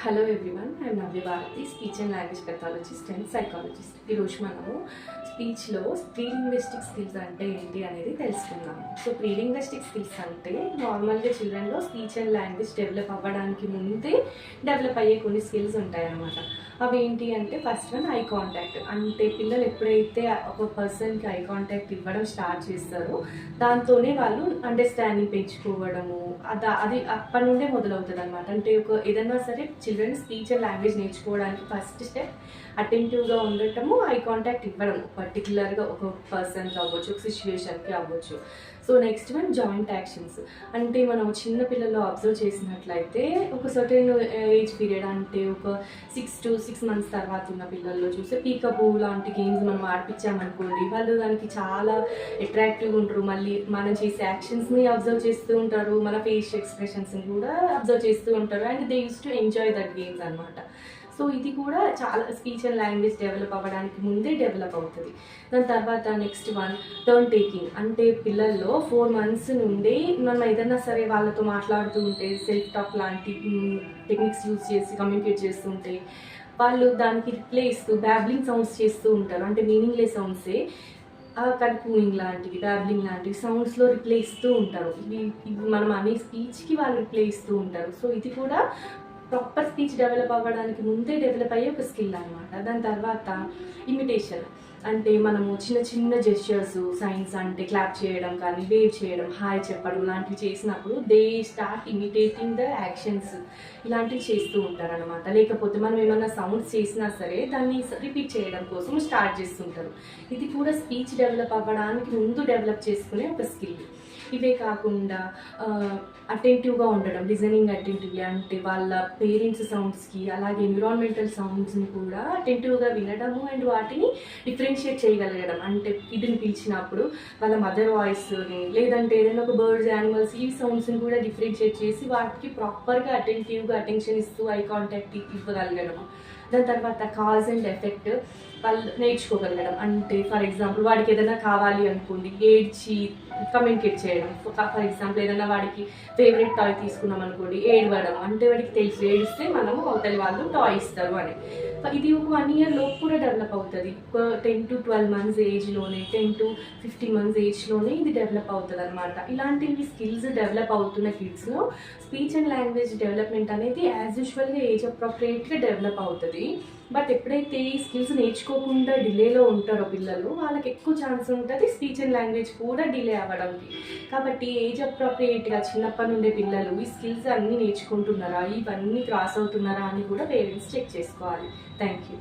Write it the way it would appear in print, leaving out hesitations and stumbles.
Hello everyone, I'm Navya Bharati, speech and language pathologist and psychologist. ఈరోజు మనము స్పీచ్లో pre linguistic skills అంటే ఏంటి అనేది తెలుసుకుందాము. సో ప్రీ లింగ్విస్టిక్ స్కిల్స్ అంటే నార్మల్గా చిల్డ్రన్లో స్పీచ్ అండ్ లాంగ్వేజ్ డెవలప్ అవ్వడానికి ముందే డెవలప్ అయ్యే కొన్ని స్కిల్స్ ఉంటాయన్నమాట. అవి ఏంటి అంటే ఫస్ట్ వన్ ఐ కాంటాక్ట్. అంటే పిల్లలు ఎప్పుడైతే ఒక పర్సన్కి ఐ కాంటాక్ట్ ఇవ్వడం స్టార్ట్ చేస్తారో దాంతోనే వాళ్ళు అండర్స్టాండింగ్ పెంచుకోవడము, అది అప్పటి నుండే మొదలవుతుంది అనమాట. అంటే ఏదైనా సరే చిల్డ్రన్ స్పీచ్ అండ్ లాంగ్వేజ్ నేర్చుకోవడానికి ఫస్ట్ స్టెప్ అటెంటివ్గా ఉండటము, ఐ కాంటాక్ట్ ఇవ్వడము. పర్టికులర్గా ఒక పర్సన్కి అవ్వచ్చు, ఒక సిచ్యువేషన్కి అవ్వచ్చు. So next one joint actions. అంటే మనం చిన్న పిల్లల్లో అబ్జర్వ్ చేసినట్లయితే ఒక సర్టెన్ ఏజ్ పీరియడ్, అంటే ఒక 6 to 6 months తర్వాత ఉన్న పిల్లల్లో చూస్తే పీకబూ లాంటి గేమ్స్ మనం ఆడిపించామనుకోండి, వాళ్ళు దానికి చాలా అట్రాక్టివ్గా ఉంటారు. మళ్ళీ మనం చేసే యాక్షన్స్ని అబ్జర్వ్ చేస్తూ ఉంటారు, మన ఫేస్ ఎక్స్ప్రెషన్స్ని కూడా అబ్జర్వ్ చేస్తూ ఉంటారు, and they use to enjoy that games అనమాట. సో ఇది కూడా చాలా స్పీచ్ అండ్ లాంగ్వేజ్ డెవలప్ అవ్వడానికి ముందే డెవలప్ అవుతుంది. దాని తర్వాత నెక్స్ట్ వన్ టర్న్ టేకింగ్. అంటే పిల్లల్లో 4 months నుండి మనం ఏదైనా సరే వాళ్ళతో మాట్లాడుతూ ఉంటే, సెల్ఫ్ టాక్ లాంటి టెక్నిక్స్ యూజ్ చేసి కమ్యూనికేట్ చేస్తుంటే వాళ్ళు దానికి రిప్లై ఇస్తూ బ్యాబ్లింగ్ సౌండ్స్ చేస్తూ ఉంటారు. అంటే మీనింగ్లెస్ సౌండ్సే కన్కూయింగ్ లాంటివి, బ్యాబ్లింగ్ లాంటివి సౌండ్స్లో రిప్లై ఇస్తూ ఉంటారు. ఇవి మనం అనే స్పీచ్కి వాళ్ళు రిప్లై ఇస్తూ ఉంటారు. సో ఇది కూడా ప్రాపర్ స్పీచ్ డెవలప్ అవ్వడానికి ముందే డెవలప్ అయ్యే ఒక స్కిల్ అనమాట. దాని తర్వాత ఇమిటేషన్. అంటే మనము చిన్న చిన్న జెస్చర్స్, సైన్స్, అంటే క్లాప్ చేయడం కానీ, వేవ్ చేయడం, హాయ్ చెప్పడం లాంటివి చేసినప్పుడు they start imitating the actions. ఇలాంటివి చేస్తూ ఉంటారనమాట. లేకపోతే మనం ఏమైనా సౌండ్స్ చేసినా సరే దాన్ని రిపీట్ చేయడం కోసం స్టార్ట్ చేస్తుంటారు. ఇది కూడా స్పీచ్ డెవలప్ అవ్వడానికి ముందు డెవలప్ చేసుకునే ఒక స్కిల్. ఇవే కాకుండా అటెంటివ్గా ఉండడం, లిజనింగ్ అటెంటివ్లీ. అంటే వాళ్ళ పేరెంట్స్ సౌండ్స్కి, అలాగే ఎన్విరాన్మెంటల్ సౌండ్స్ని కూడా అటెంటివ్గా వినడము అండ్ వాటిని డిఫరెన్షియేట్ చేయగలగడం. అంటే కిడ్ని పిలిచినప్పుడు వాళ్ళ మదర్ వాయిస్ని, లేదంటే ఏదైనా ఒక బర్డ్స్, యానిమల్స్, ఈ సౌండ్స్ని కూడా డిఫరెన్షియేట్ చేసి వాటికి ప్రాపర్గా అటెంటివ్గా అటెన్షన్ ఇస్తూ ఐ కాంటాక్ట్ ఇవ్వగలగడము. దాని తర్వాత కాజ్ అండ్ ఎఫెక్ట్ వాళ్ళు నేర్చుకోగలగడం. అంటే ఫర్ ఎగ్జాంపుల్ వాడికి ఏదైనా కావాలి అనుకోండి, ఏడ్చి కమ్యూనికేట్ చేయడం. ఫర్ ఎగ్జాంపుల్ ఏదైనా వాడికి ఫేవరెట్ టాయ్ తీసుకున్నాం అనుకోండి, ఏడవడం. అంటే వాడికి తెలుసు ఏడిస్తే మనము అవతలి వాళ్ళు టాయ్ ఇస్తారు అని. ఇది ఒక 1 year లోపు కూడా డెవలప్ అవుతుంది. ఒక 10 to 12 months ఏజ్లోనే, 10 to 15 months ఏజ్లోనే ఇది డెవలప్ అవుతుంది అనమాట. ఇలాంటివి స్కిల్స్ డెవలప్ అవుతున్న కిడ్స్లో స్పీచ్ అండ్ లాంగ్వేజ్ డెవలప్మెంట్ అనేది యాజ్ యూజువల్గా ఏజ్ అప్రోప్రియేట్గా డెవలప్ అవుతుంది. బట్ ఎప్పుడైతే ఈ స్కిల్స్ నేర్చుకోకుండా డిలేలో ఉంటారో పిల్లలు, వాళ్ళకి ఎక్కువ ఛాన్స్ ఉంటుంది స్పీచ్ అండ్ లాంగ్వేజ్ కూడా డిలే అవ్వడానికి. కాబట్టి ఏజ్ అప్రోప్రియేట్గా చిన్నప్పటి నుండే పిల్లలు ఈ స్కిల్స్ అన్నీ నేర్చుకుంటున్నారా, ఇవన్నీ క్రాస్ అవుతున్నారా అని కూడా పేరెంట్స్ చెక్ చేసుకోవాలి. Thank you.